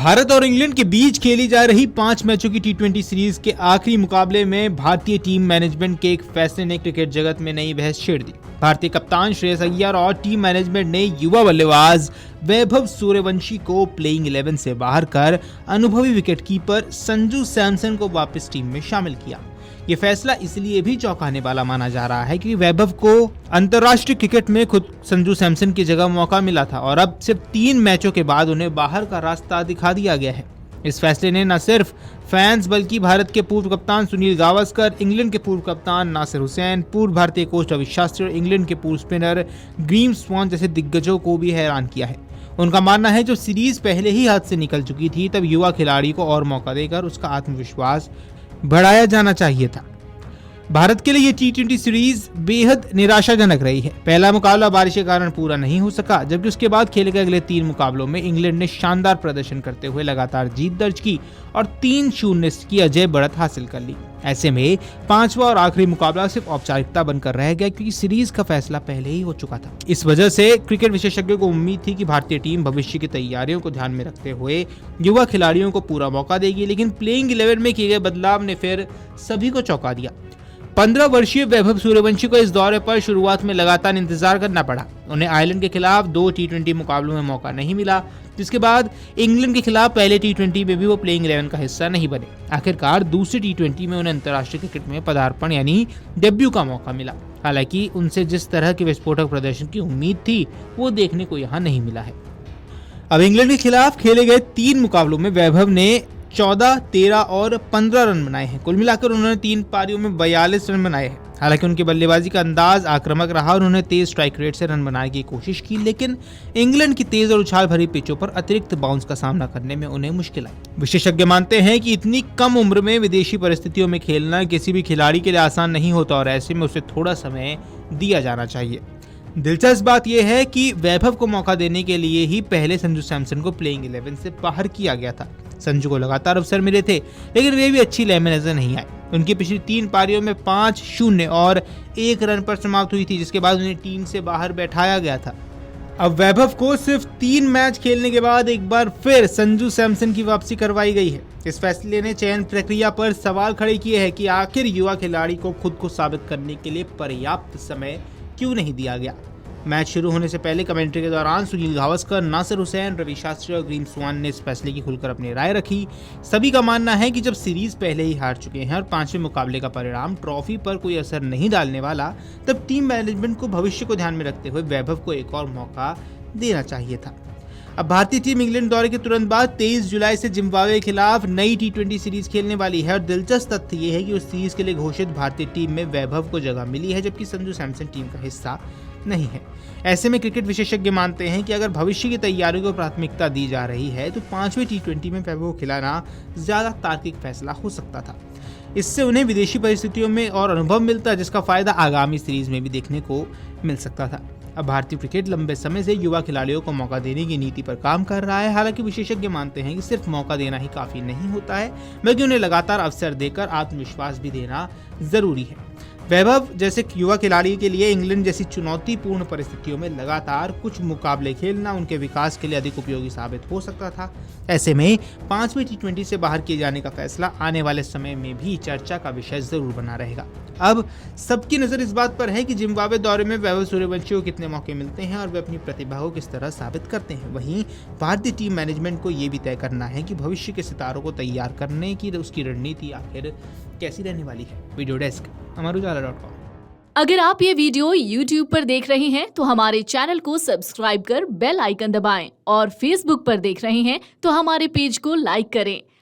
भारत और इंग्लैंड के बीच खेली जा रही 5 मैचों की टी20 सीरीज के आखिरी मुकाबले में भारतीय टीम मैनेजमेंट के एक फैसले ने क्रिकेट जगत में नई बहस छेड़ दी। भारतीय कप्तान श्रेयस अय्यर और टीम मैनेजमेंट ने युवा बल्लेबाज वैभव सूर्यवंशी को प्लेइंग 11 से बाहर कर अनुभवी विकेटकीपर संजू सैमसन को वापस टीम में शामिल किया। ये फैसला इसलिए भी चौंकाने वाला माना जा रहा है कि वैभव को अंतर्राष्ट्रीय क्रिकेट में खुद संजू सैमसन की जगह मौका मिला था और अब सिर्फ 3 मैचों के बाद उन्हें बाहर का रास्ता दिखा दिया गया है। इस फैसले ने न सिर्फ फैंस बल्कि भारत के पूर्व कप्तान सुनील गावस्कर, इंग्लैंड के पूर्व कप्तान नासिर हुसैन, पूर्व भारतीय कोच रवि शास्त्री और इंग्लैंड के पूर्व स्पिनर ग्रीम स्वान जैसे दिग्गजों को भी हैरान किया है। उनका मानना है जो सीरीज पहले ही हाथ से निकल चुकी थी तब युवा खिलाड़ी को और मौका देकर उसका आत्मविश्वास बढ़ाया जाना चाहिए था। भारत के लिए ये टी20 सीरीज बेहद निराशाजनक रही है। पहला मुकाबला बारिश के कारण पूरा नहीं हो सका, जबकि उसके बाद खेले गए अगले 3 मुकाबलों में इंग्लैंड ने शानदार प्रदर्शन करते हुए लगातार जीत दर्ज की और 3-0 की अजय बढ़त हासिल कर ली। ऐसे में 5वां और आखिरी मुकाबला सिर्फ औपचारिकता बनकर रह गया क्योंकि सीरीज का फैसला पहले ही हो चुका था। इस वजह से क्रिकेट विशेषज्ञों को उम्मीद थी कि भारतीय टीम भविष्य की तैयारियों को ध्यान में रखते हुए युवा खिलाड़ियों को पूरा मौका देगी, लेकिन प्लेइंग 11 में किए गए बदलाव ने फिर सभी को चौंका दिया। 15 वर्षीय वैभव सूर्यवंशी को इस दौरे पर शुरुआत में लगातार इंतजार करना पड़ा। उन्हें आयरलैंड के खिलाफ 2 टी20 मुकाबलों में मौका नहीं मिला, जिसके बाद इंग्लैंड के खिलाफ पहले टी20 में भी वो प्लेइंग 11 का हिस्सा नहीं बने। आखिरकार दूसरे टी20 में उन्हें अंतर्राष्ट्रीय क्रिकेट में पदार्पण यानी डेब्यू का मौका मिला। हालांकि उनसे जिस तरह के विस्फोटक प्रदर्शन की उम्मीद थी वो देखने को यहाँ नहीं मिला है। अब इंग्लैंड के खिलाफ खेले गए 3 मुकाबलों में वैभव ने 14, 13 और 15 रन बनाए हैं। कुल मिलाकर उन्होंने 3 पारियों में 42 रन बनाए हैं। हालांकि उनकी बल्लेबाजी का अंदाज आक्रामक रहा और उन्होंने तेज स्ट्राइक रेट से रन बनाने की कोशिश की, लेकिन इंग्लैंड की तेज और उछाल भरी पिचों पर अतिरिक्त बाउंस का सामना करने में उन्हें मुश्किल आई। विशेषज्ञ मानते हैं कि इतनी कम उम्र में विदेशी परिस्थितियों में खेलना किसी भी खिलाड़ी के लिए आसान नहीं होता और ऐसे में उसे थोड़ा समय दिया जाना चाहिए। दिलचस्प बात यह है कि वैभव को मौका देने के लिए ही पहले संजू सैमसन को प्लेइंग 11 से बाहर किया गया था। संजू को लगातार अवसर मिले थे, लेकिन वे भी अच्छी लय में नजर नहीं आए। उनकी पिछली 3 पारियों में 5-0 और 1 रन पर समाप्त हुई थी, जिसके बाद उन्हें टीम से बाहर बैठाया गया था। अब वैभव को सिर्फ 3 मैच खेलने के बाद एक बार फिर संजू सैमसन की वापसी करवाई गई है। इस फैसले ने चयन प्रक्रिया पर सवाल खड़े किए हैं कि आखिर युवा खिलाड़ी को खुद को साबित करने के लिए पर्याप्त समय क्यों नहीं दिया गया। मैच शुरू होने से पहले कमेंट्री के दौरान सुनील गावस्कर, नासिर हुसैन, रवि शास्त्री और ग्रीम स्वान ने इस फैसले की खुलकर अपनी राय रखी। सभी का मानना है कि जब सीरीज पहले ही हार चुके हैं और 5वें मुकाबले का परिणाम ट्रॉफी पर कोई असर नहीं डालने वाला, तब टीम मैनेजमेंट को भविष्य को ध्यान में रखते हुए वैभव को एक और मौका देना चाहिए था। अब भारतीय टीम इंग्लैंड दौरे के तुरंत बाद 23 जुलाई से जिम्बाब्वे के खिलाफ नई टी20 सीरीज खेलने वाली है और दिलचस्प तथ्य ये है कि उस सीरीज के लिए घोषित भारतीय टीम में वैभव को जगह मिली है, जबकि संजू सैमसन टीम का हिस्सा नहीं है। ऐसे में क्रिकेट विशेषज्ञ मानते हैं कि अगर भविष्य की तैयारियों को प्राथमिकता दी जा रही है तो 5वें टी20 में वैभव को खिलाना ज्यादा तार्किक फैसला हो सकता था। इससे उन्हें विदेशी परिस्थितियों में और अनुभव मिलता, जिसका फायदा आगामी सीरीज में भी देखने को मिल सकता था। अब भारतीय क्रिकेट लंबे समय से युवा खिलाड़ियों को मौका देने की नीति पर काम कर रहा है। हालांकि विशेषज्ञ मानते हैं कि सिर्फ मौका देना ही काफी नहीं होता है, बल्कि उन्हें लगातार अवसर देकर आत्मविश्वास भी देना जरूरी है। वैभव जैसे युवा खिलाड़ी के लिए इंग्लैंड जैसी चुनौतीपूर्ण परिस्थितियों में लगातार कुछ मुकाबले खेलना उनके विकास के लिए अधिक उपयोगी साबित हो सकता था। ऐसे में 5वें टी20 से बाहर किए जाने का फैसला आने वाले समय में भी चर्चा का विषय जरूर बना रहेगा। अब सबकी नजर इस बात पर है कि जिम्बाब्वे दौरे में वैभव सूर्यवंशी को कितने मौके मिलते हैं और वे अपनी प्रतिभा को किस तरह साबित करते हैं। वहीं भारतीय टीम मैनेजमेंट को ये भी तय करना है कि भविष्य के सितारों को तैयार करने की उसकी रणनीति आखिर कैसी रहने वाली है। वीडियो डेस्क अमरुजाला.com। अगर आप ये वीडियो YouTube पर देख रहे हैं तो हमारे चैनल को सब्सक्राइब कर बेल आइकन दबाएं और Facebook पर देख रहे हैं तो हमारे पेज को लाइक करें।